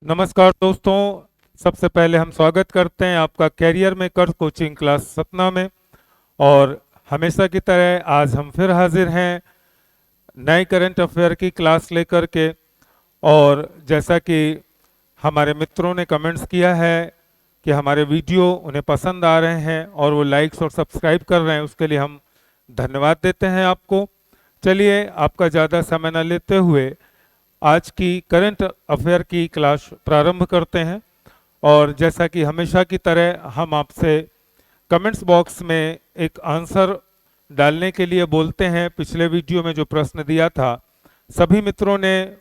नमस्कार दोस्तों। सबसे पहले हम स्वागत करते हैं आपका career maker coaching class Satna में। और हमेशा की तरह आज हम फिर हाजिर हैं नए करंट अफेयर की क्लास लेकर के। और जैसा कि हमारे मित्रों ने कमेंट्स किया है कि हमारे वीडियो उन्हें पसंद आ रहे हैं और वो लाइक्स और सब्सक्राइब कर रहे हैं, उसके लिए हम धन्यवाद देते हैं आपको। चलिए आपका ज़्यादा समय न लेते हुए आज की करंट अफेयर की क्लास प्रारंभ करते हैं। और जैसा कि हमेशा की तरह हम आपसे कमेंट्स बॉक्स में एक आंसर डालने के लिए बोलते हैं। पिछले वीडियो में जो प्रश्न दिया था सभी मित्रों ने,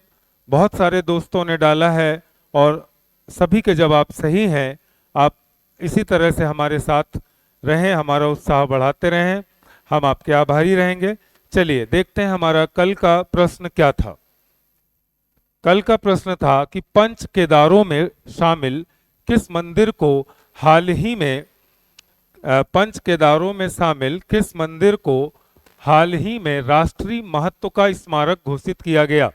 बहुत सारे दोस्तों ने डाला है और सभी के जवाब सही हैं। आप इसी तरह से हमारे साथ रहें, हमारा उत्साह बढ़ाते रहें, हम आपके आभारी रहेंगे। चलिए देखते हैं हमारा कल का प्रश्न क्या था। कल का प्रश्न था कि पंच केदारों में शामिल किस मंदिर को हाल ही में पंच केदारों में शामिल किस मंदिर को हाल ही में राष्ट्रीय महत्व का स्मारक घोषित किया गया।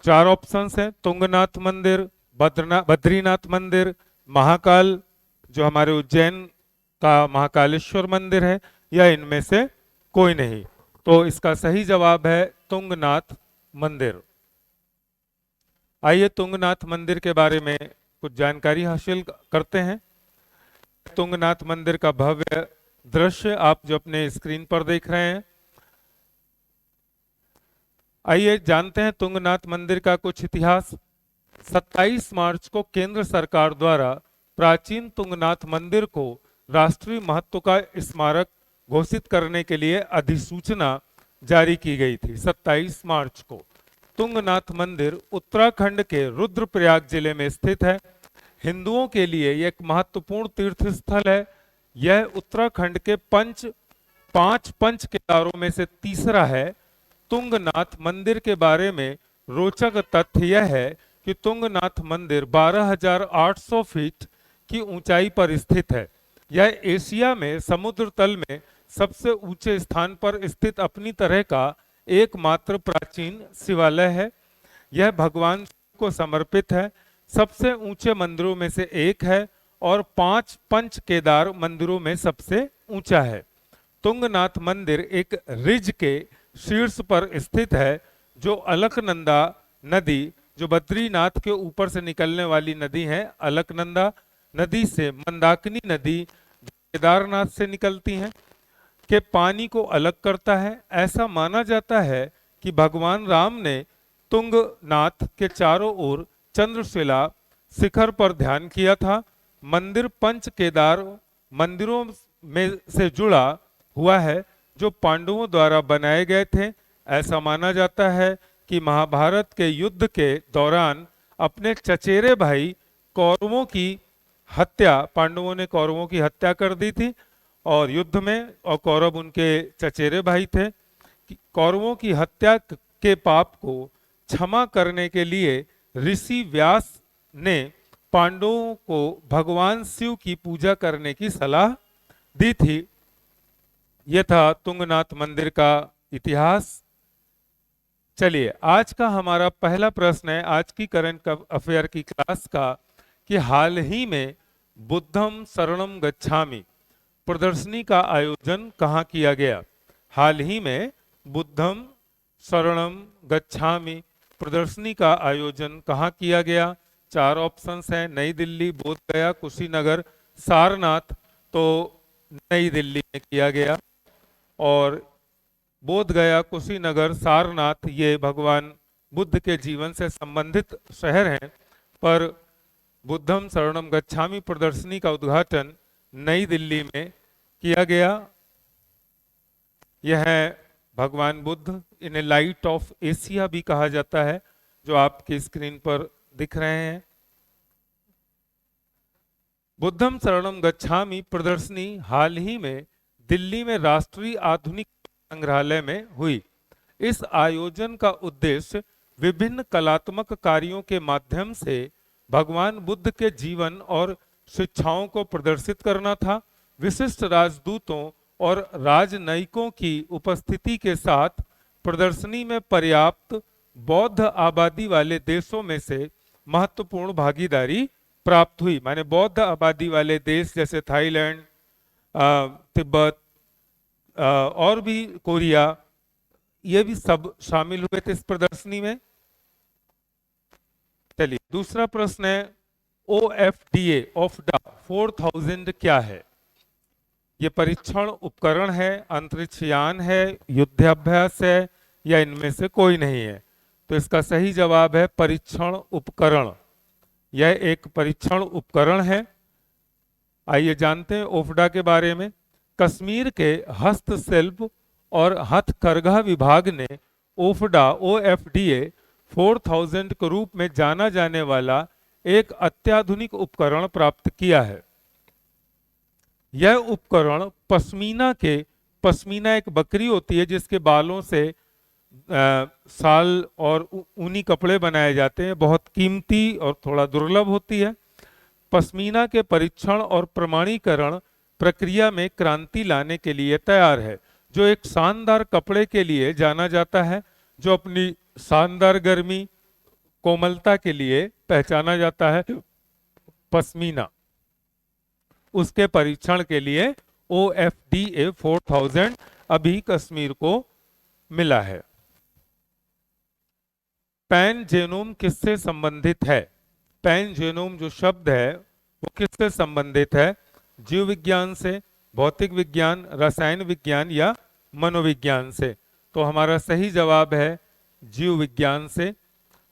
चार ऑप्शंस हैं: तुंगनाथ मंदिर, बद्रीनाथ मंदिर, महाकाल जो हमारे उज्जैन का महाकालेश्वर मंदिर है, या इनमें से कोई नहीं। तो इसका सही जवाब है तुंगनाथ मंदिर। आइए तुंगनाथ मंदिर के बारे में कुछ जानकारी हासिल करते हैं। तुंगनाथ मंदिर का भव्य दृश्य आप जो अपने स्क्रीन पर देख रहे हैं। आइए जानते हैं तुंगनाथ मंदिर का कुछ इतिहास। 27 मार्च को केंद्र सरकार द्वारा प्राचीन तुंगनाथ मंदिर को राष्ट्रीय महत्व का स्मारक घोषित करने के लिए अधिसूचना जारी की गई थी। 27 मार्च को तुंगनाथ मंदिर उत्तराखंड के रुद्रप्रयाग जिले में स्थित है। हिंदुओं के लिए यह एक महत्वपूर्ण तीर्थ स्थल है। यह उत्तराखंड के पांच पंच केदारों में से तीसरा है। तुंगनाथ मंदिर के बारे में रोचक तथ्य यह है कि तुंगनाथ मंदिर 12,800 फीट की ऊंचाई पर स्थित है। यह एशिया में समुद्र तल में सबसे ऊंचे स्थान पर स्थित अपनी तरह का एकमात्र प्राचीन शिवालय है। यह भगवान को समर्पित है, सबसे ऊंचे मंदिरों में से एक है और 5 पंच केदार मंदिरों में सबसे ऊंचा है। तुंगनाथ मंदिर एक रिज के शीर्ष पर स्थित है, जो अलकनंदा नदी, जो बद्रीनाथ के ऊपर से निकलने वाली नदी है, अलकनंदा नदी से मंदाकिनी नदी केदारनाथ से निकलती हैं, के पानी को अलग करता है। ऐसा माना जाता है कि भगवान राम ने तुंगनाथ के चारों ओर चंद्रशिला शिखर पर ध्यान किया था। मंदिर पंच केदार मंदिरों में से जुड़ा हुआ है, जो पांडवों द्वारा बनाए गए थे। ऐसा माना जाता है कि महाभारत के युद्ध के दौरान अपने चचेरे भाई कौरवों की हत्या, पांडवों ने कौरवों की हत्या कर दी थी और युद्ध में, और कौरव उनके चचेरे भाई थे। कौरवों की हत्या के पाप को क्षमा करने के लिए ऋषि व्यास ने पांडवों को भगवान शिव की पूजा करने की सलाह दी थी। यह था तुंगनाथ मंदिर का इतिहास। चलिए आज का हमारा पहला प्रश्न है आज की करंट अफेयर की क्लास का, कि हाल ही में बुद्धम शरणम गच्छामि प्रदर्शनी का आयोजन कहाँ किया गया। हाल ही में बुद्धम शरणम गच्छामि प्रदर्शनी का आयोजन कहाँ किया गया। चार ऑप्शंस हैं: नई दिल्ली, बोध गया, कुशीनगर, सारनाथ। तो नई दिल्ली में किया गया। और बोध गया, कुशीनगर, सारनाथ ये भगवान बुद्ध के जीवन से संबंधित शहर हैं, पर बुद्धम शरणम गच्छामि प्रदर्शनी का उद्घाटन नई दिल्ली में किया गया। यह भगवान बुद्ध, इन्हें लाइट ऑफ एशिया भी कहा जाता है, जो आपकी स्क्रीन पर दिख रहे हैं। बुद्धम शरणम गच्छामि प्रदर्शनी हाल ही में दिल्ली में राष्ट्रीय आधुनिक संग्रहालय में हुई। इस आयोजन का उद्देश्य विभिन्न कलात्मक कार्यों के माध्यम से भगवान बुद्ध के जीवन और शिक्षाओं को प्रदर्शित करना था। विशिष्ट राजदूतों और राजनयिकों की उपस्थिति के साथ प्रदर्शनी में पर्याप्त बौद्ध आबादी वाले देशों में से महत्वपूर्ण भागीदारी प्राप्त हुई। माने बौद्ध आबादी वाले देश जैसे थाईलैंड, तिब्बत और भी कोरिया, ये भी सब शामिल हुए थे इस प्रदर्शनी में। चलिए दूसरा प्रश्न है, OFDA ओफडा 4000 क्या है? ये परीक्षण उपकरण है, अंतरिक्ष यान है, युद्धाभ्यास है, या इनमें से कोई नहीं है? तो इसका सही जवाब है परीक्षण उपकरण। यह एक परीक्षण उपकरण है। आइए जानते हैं ओफडा के बारे में। कश्मीर के हस्तशिल्प और हथकरघा विभाग ने ओफडा OFDA 4000 के रूप में जाना जाने वाला एक अत्याधुनिक उपकरण प्राप्त किया है। यह उपकरण पश्मीना एक बकरी होती है जिसके बालों से शाल और ऊनी कपड़े बनाए जाते हैं, बहुत कीमती और थोड़ा दुर्लभ होती है। पश्मीना के परीक्षण और प्रमाणीकरण प्रक्रिया में क्रांति लाने के लिए तैयार है, जो एक शानदार कपड़े के लिए जाना जाता है, जो अपनी शानदार गर्मी, कोमलता के लिए पहचाना जाता है। पश्मीना, उसके परीक्षण के लिए OFDA 4000 अभी कश्मीर को मिला है। पैन जेनोम किससे संबंधित है? पैन जेनोम जो शब्द है वो किससे संबंधित है? जीव विज्ञान से, भौतिक विज्ञान, रसायन विज्ञान या मनोविज्ञान से? तो हमारा सही जवाब है जीव विज्ञान से।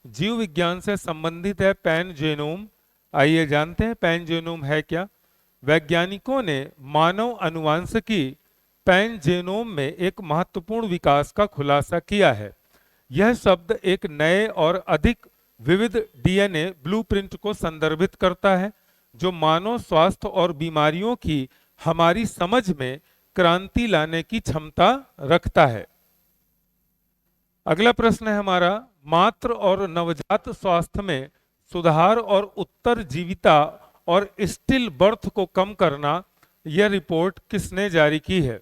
जीव विज्ञान से संबंधित है पैन जेनोम। आइए जानते हैं पैन जेनोम है क्या। वैज्ञानिकों ने मानव आनुवंशिकी पैन जेनोम में एक महत्वपूर्ण विकास का खुलासा किया है। यह शब्द एक नए और अधिक विविध DNA ब्लूप्रिंट को संदर्भित करता है, जो मानव स्वास्थ्य और बीमारियों की हमारी समझ में क्रांति लाने की क्षमता रखता है। अगला प्रश्न है हमारा, मातृ और नवजात स्वास्थ्य में सुधार और उत्तरजीविता और स्टिल बर्थ को कम करना, यह रिपोर्ट किसने जारी की है?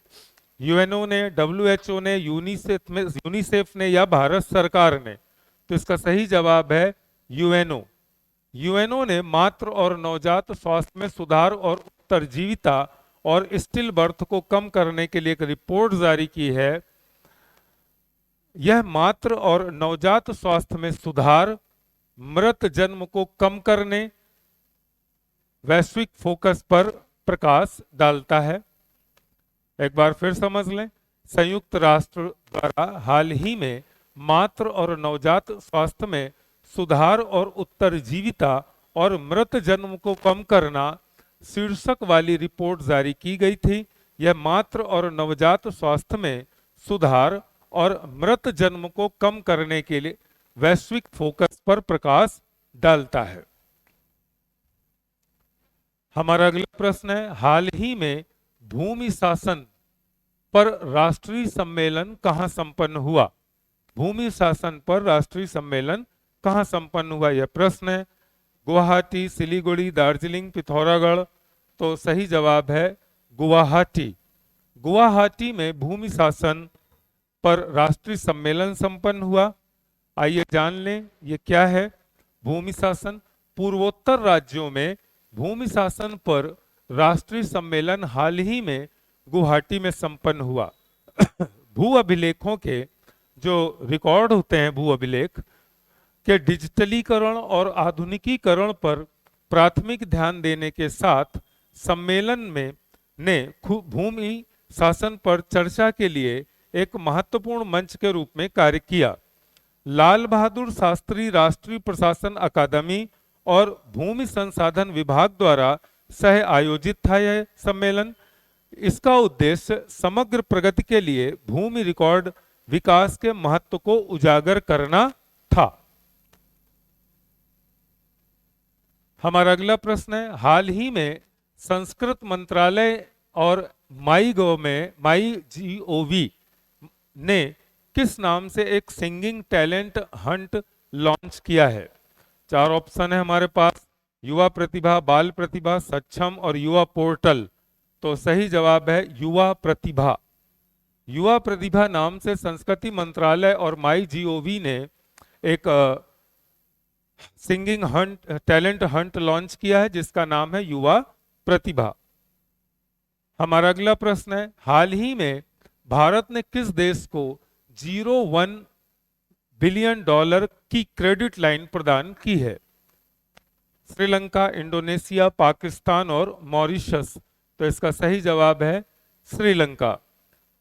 UNO ने, WHO ने, यूनिसेफ ने या भारत सरकार ने? तो इसका सही जवाब है UNO। UNO ने मातृ और नवजात स्वास्थ्य में सुधार और उत्तरजीविता और स्टिल बर्थ को कम करने के लिए एक रिपोर्ट जारी की है। यह मातृ और नवजात स्वास्थ्य में सुधार, मृत जन्म को कम करने, वैश्विक फोकस पर प्रकाश डालता है। एक बार फिर समझ लें, संयुक्त राष्ट्र द्वारा हाल ही में मातृ और नवजात स्वास्थ्य में सुधार और उत्तरजीविता और मृत जन्म को कम करना शीर्षक वाली रिपोर्ट जारी की गई थी। यह मातृ और नवजात स्वास्थ्य में सुधार और मृत जन्म को कम करने के लिए वैश्विक फोकस पर प्रकाश डालता है। हमारा अगला प्रश्न है, हाल ही में भूमि शासन पर राष्ट्रीय सम्मेलन कहां संपन्न हुआ? भूमि शासन पर राष्ट्रीय सम्मेलन कहां संपन्न हुआ, यह प्रश्न है। गुवाहाटी, सिलीगुड़ी, दार्जिलिंग, पिथौरागढ़? तो सही जवाब है गुवाहाटी। गुवाहाटी में भूमि शासन पर राष्ट्रीय सम्मेलन संपन्न हुआ। आइए जान लें ये क्या है। भूमि शासन, पूर्वोत्तर राज्यों में भूमि शासन पर राष्ट्रीय सम्मेलन हाल ही में गुवाहाटी में संपन्न हुआ। भू अभिलेखों के जो रिकॉर्ड होते हैं, भू अभिलेख के डिजिटलीकरण और आधुनिकीकरण पर प्राथमिक ध्यान देने के साथ सम्मेलन में ने भूमि शासन पर चर्चा के लिए एक महत्वपूर्ण मंच के रूप में कार्य किया। लाल बहादुर शास्त्री राष्ट्रीय प्रशासन अकादमी और भूमि संसाधन विभाग द्वारा सह आयोजित था यह सम्मेलन। इसका उद्देश्य समग्र प्रगति के लिए भूमि रिकॉर्ड विकास के महत्व को उजागर करना था। हमारा अगला प्रश्न है, हाल ही में संस्कृत मंत्रालय और MyGov ने किस नाम से एक सिंगिंग टैलेंट हंट लॉन्च किया है? 4 ऑप्शन है हमारे पास, युवा प्रतिभा, बाल प्रतिभा, सक्षम और युवा पोर्टल। तो सही जवाब है युवा प्रतिभा। युवा प्रतिभा नाम से संस्कृति मंत्रालय और MyGov ने एक singing Hunt talent Hunt launch किया है जिसका नाम है युवा प्रतिभा। हमारा अगला प्रश्न है, हाल ही में भारत ने किस देश को 01 बिलियन डॉलर की क्रेडिट लाइन प्रदान की है? श्रीलंका, इंडोनेशिया, पाकिस्तान और मॉरिशस। तो इसका सही जवाब है श्रीलंका।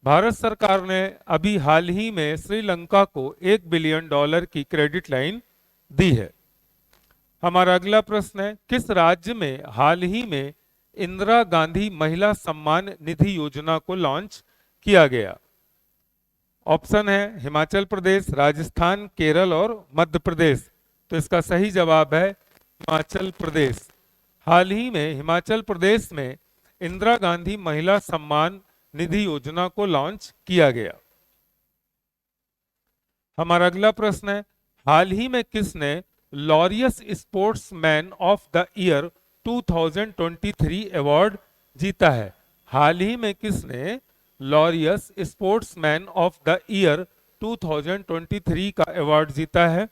भारत सरकार ने अभी हाल ही में श्रीलंका को 1 बिलियन डॉलर की क्रेडिट लाइन दी है। हमारा अगला प्रश्न है, किस राज्य में हाल ही में इंदिरा गांधी महिला सम्मान निधि योजना को लॉन्च किया गया? ऑप्शन है हिमाचल प्रदेश, राजस्थान, केरल और मध्य प्रदेश। तो इसका सही जवाब है हिमाचल प्रदेश। हाल ही में हिमाचल प्रदेश में इंदिरा गांधी महिला सम्मान निधि योजना को लॉन्च किया गया। हमारा अगला प्रश्न है, हाल ही में किसने Laureus sportsman of the year 2023 award जीता है? हाल ही में किसने Laureus sportsman of the year 2023 का अवार्ड जीता है?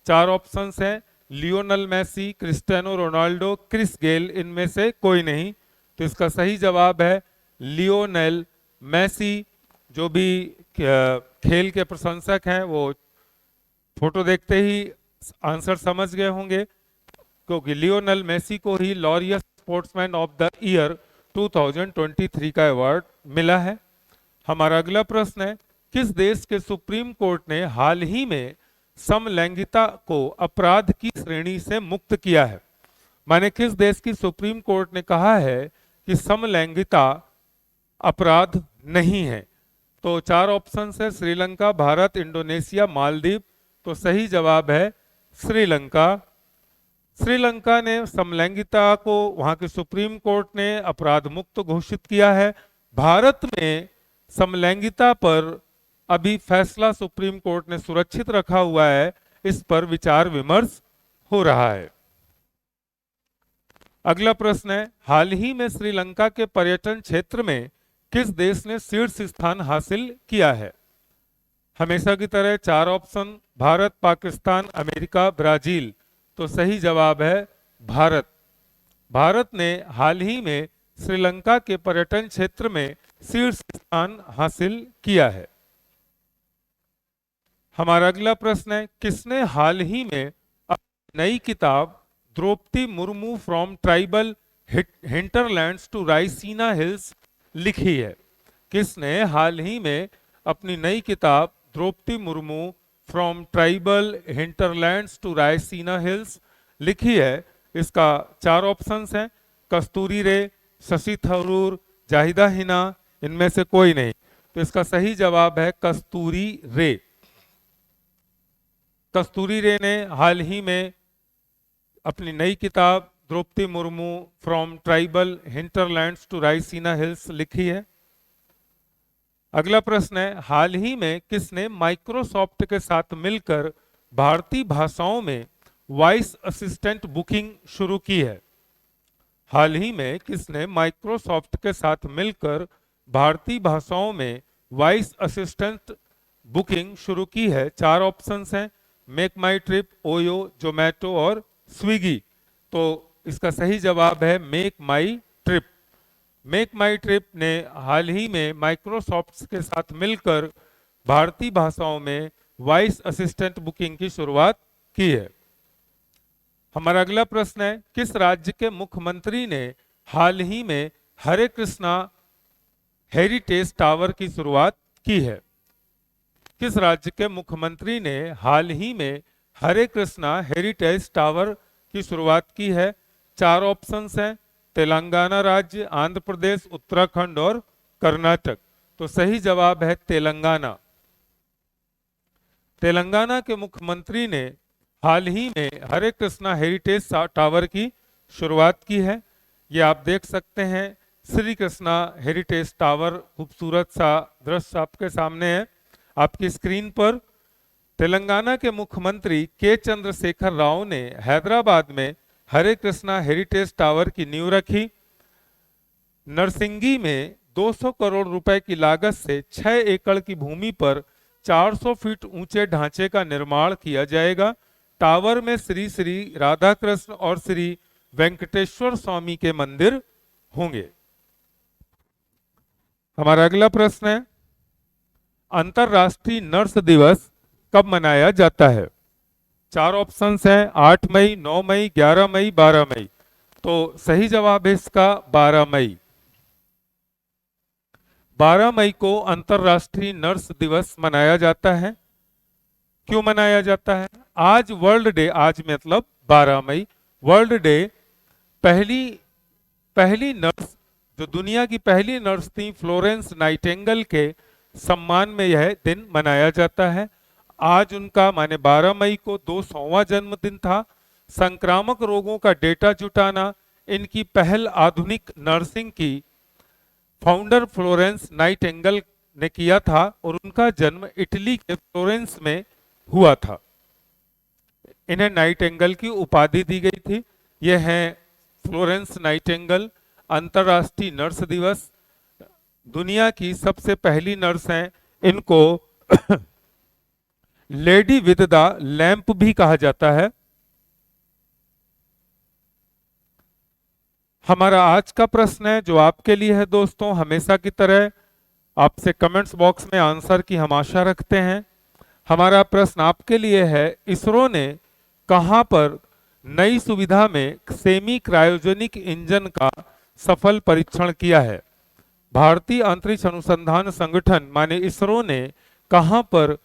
चार ऑप्शंस हैं, Lionel Messi, Cristiano Ronaldo, Chris Gayle, इनमें से कोई नहीं। तो इसका सही जवाब है लियोनेल मेसी। जो भी खेल के प्रशंसक हैं वो फोटो देखते ही आंसर समझ गए होंगे, क्योंकि लियोनेल मेसी को ही Laureus sportsman of the year 2023 का अवार्ड मिला है। हमारा अगला प्रश्न है, किस देश के सुप्रीम कोर्ट ने हाल ही में समलैंगिकता को अपराध की श्रेणी से मुक्त किया है? माने किस देश की सुप्रीम कोर्ट ने कहा है कि समलैंगिकता अपराध नहीं है? तो चार ऑप्शन है, श्रीलंका, भारत, इंडोनेशिया, मालदीव। तो सही जवाब है श्रीलंका। श्रीलंका ने समलैंगिकता को वहां के सुप्रीम कोर्ट ने अपराध मुक्त घोषित किया है। भारत में समलैंगिकता पर अभी फैसला सुप्रीम कोर्ट ने सुरक्षित रखा हुआ है, इस पर विचार विमर्श हो रहा है। अगला प्रश्न है, हाल ही में श्रीलंका के पर्यटन क्षेत्र में किस देश ने शीर्ष स्थान हासिल किया है? हमेशा की तरह चार option, Bharat, Pakistan, America, Brazil. तो सही जवाब है भारत। भारत ने हाल ही में श्रीलंका के पर्यटन क्षेत्र में शीर्ष स्थान हासिल किया है। हमारा अगला प्रश्न है, किसने हाल ही में अपनी नई किताब Draupadi Murmu from tribal hinterlands to Raisina Hills लिखी है? किसने हाल ही में अपनी नई किताब Draupadi Murmu from tribal hinterlands to Raisina Hills लिखी है? इसका चार ऑप्शंस हैं, कस्तूरी रे, शशि थरूर, जाहिदा हिना, इनमें से कोई नहीं। तो इसका सही जवाब है कस्तूरी रे। कस्तूरी रे ने हाल ही में अपनी नई किताब Draupadi Murmu from tribal hinterlands to Raisina Hills लिखी है। अगला प्रश्न है, हाल ही में किसने माइक्रोसॉफ्ट के साथ मिलकर भारतीय भाषाओं में वॉइस असिस्टेंट बुकिंग शुरू की है? हाल ही में किसने माइक्रोसॉफ्ट के साथ मिलकर भारतीय भाषाओं में वॉइस असिस्टेंट बुकिंग शुरू की है? चार ऑप्शंस हैं, मेक माई ट्रिप, ओयो, जोमेटो और स्विगी। तो इसका सही जवाब है मेक माई ट्रिप। मेक माई ट्रिप ने हाल ही में माइक्रोसॉफ्ट के साथ मिलकर भारतीय भाषाओं में वॉइस असिस्टेंट बुकिंग की शुरुआत की है। हमारा अगला प्रश्न है, किस राज्य के मुख्यमंत्री ने हाल ही में हरे कृष्णा हेरिटेज टावर की शुरुआत की है? किस राज्य के मुख्यमंत्री ने हाल ही में हरे कृष्णा हेरिटेज टावर की शुरुआत की है? चार ऑप्शंस हैं, तेलंगाना राज्य, आंध्र प्रदेश, उत्तराखंड और कर्नाटक। तो सही जवाब है तेलंगाना। तेलंगाना के मुख्यमंत्री ने हाल ही में हरे कृष्णा हेरिटेज टावर की शुरुआत की है। ये आप देख सकते हैं, श्री कृष्णा हेरिटेज टावर, खूबसूरत सा दृश्य आपके सामने है आपकी स्क्रीन पर। तेलंगाना के मुख्यमंत्री के चंद्रशेखर राव ने हैदराबाद में हरे कृष्णा हेरिटेज टावर की नींव रखी। नरसिंगी में 200 करोड़ रुपए की लागत से 6 एकड़ की भूमि पर 400 फीट ऊंचे ढांचे का निर्माण किया जाएगा। टावर में श्री श्री राधा कृष्ण और श्री वेंकटेश्वर स्वामी के मंदिर होंगे। हमारा अगला प्रश्न है, अंतरराष्ट्रीय नर्स दिवस कब मनाया जाता है? 4 ऑप्शंस हैं, 8 मई, 9 मई, 11 मई, 12 मई। तो सही जवाब है इसका 12 मई। 12 मई को अंतरराष्ट्रीय नर्स दिवस मनाया जाता है। क्यों मनाया जाता है? आज वर्ल्ड डे, आज मतलब 12 मई वर्ल्ड डे, पहली नर्स, जो दुनिया की पहली नर्स थी, फ्लोरेंस नाइटिंगेल के सम्मान में यह दिन मनाया जाता है। आज उनका माने 12 मई को 200वां जन्मदिन था। संक्रामक रोगों का डेटा जुटाना इनकी पहल आधुनिक नर्सिंग की फाउंडर फ्लोरेंस नाइटिंगेल ने किया था और उनका जन्म इटली के फ्लोरेंस में हुआ था। इन्हें नाइटिंगेल की उपाधि दी गई थी। यह है फ्लोरेंस नाइटिंगेल। अंतरराष्ट्रीय नर्स दिवस, दुनिया की सबसे पहली नर्स हैं। इनको लेडी विद द लैंप भी कहा जाता है। हमारा आज का प्रश्न है जो आपके लिए है दोस्तों, हमेशा की तरह आपसे कमेंट्स बॉक्स में आंसर की हम आशा रखते हैं। हमारा प्रश्न आपके लिए है, इसरो ने कहां पर नई सुविधा में सेमी क्रायोजेनिक इंजन का सफल परीक्षण किया है? भारतीय अंतरिक्ष अनुसंधान संगठन माने इसरो ने कहां पर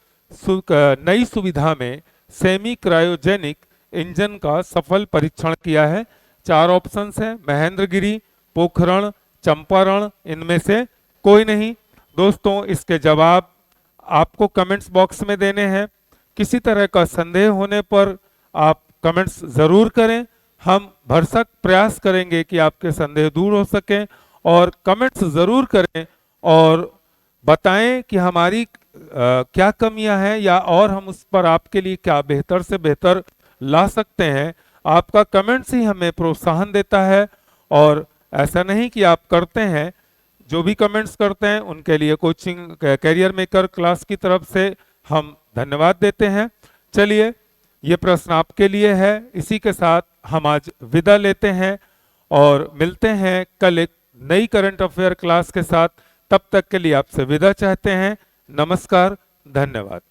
नई सुविधा में सेमी क्रायोजेनिक इंजन का सफल परीक्षण किया है? 4 ऑप्शंस हैं, महेंद्रगिरी, पोखरण, चंपारण, इनमें से कोई नहीं। दोस्तों इसके जवाब आपको कमेंट्स बॉक्स में देने हैं। किसी तरह का संदेह होने पर आप कमेंट्स जरूर करें। हम भरसक प्रयास करेंगे कि आपके संदेह दूर हो सके, और कमेंट्स जरूर करें और बताएं कि हमारी क्या कमियां हैं या और हम उस पर आपके लिए क्या बेहतर से बेहतर ला सकते हैं। आपका कमेंट्स ही हमें प्रोत्साहन देता है, और ऐसा नहीं कि आप करते हैं, जो भी कमेंट्स करते हैं उनके लिए कोचिंग कैरियर मेकर क्लास की तरफ से हम धन्यवाद देते हैं। चलिए, ये प्रश्न आपके लिए है। इसी के साथ हम आज विदा लेते हैं और मिलते हैं कल एक नई करंट अफेयर क्लास के साथ। तब तक के लिए आपसे विदा चाहते हैं। नमस्कार, धन्यवाद।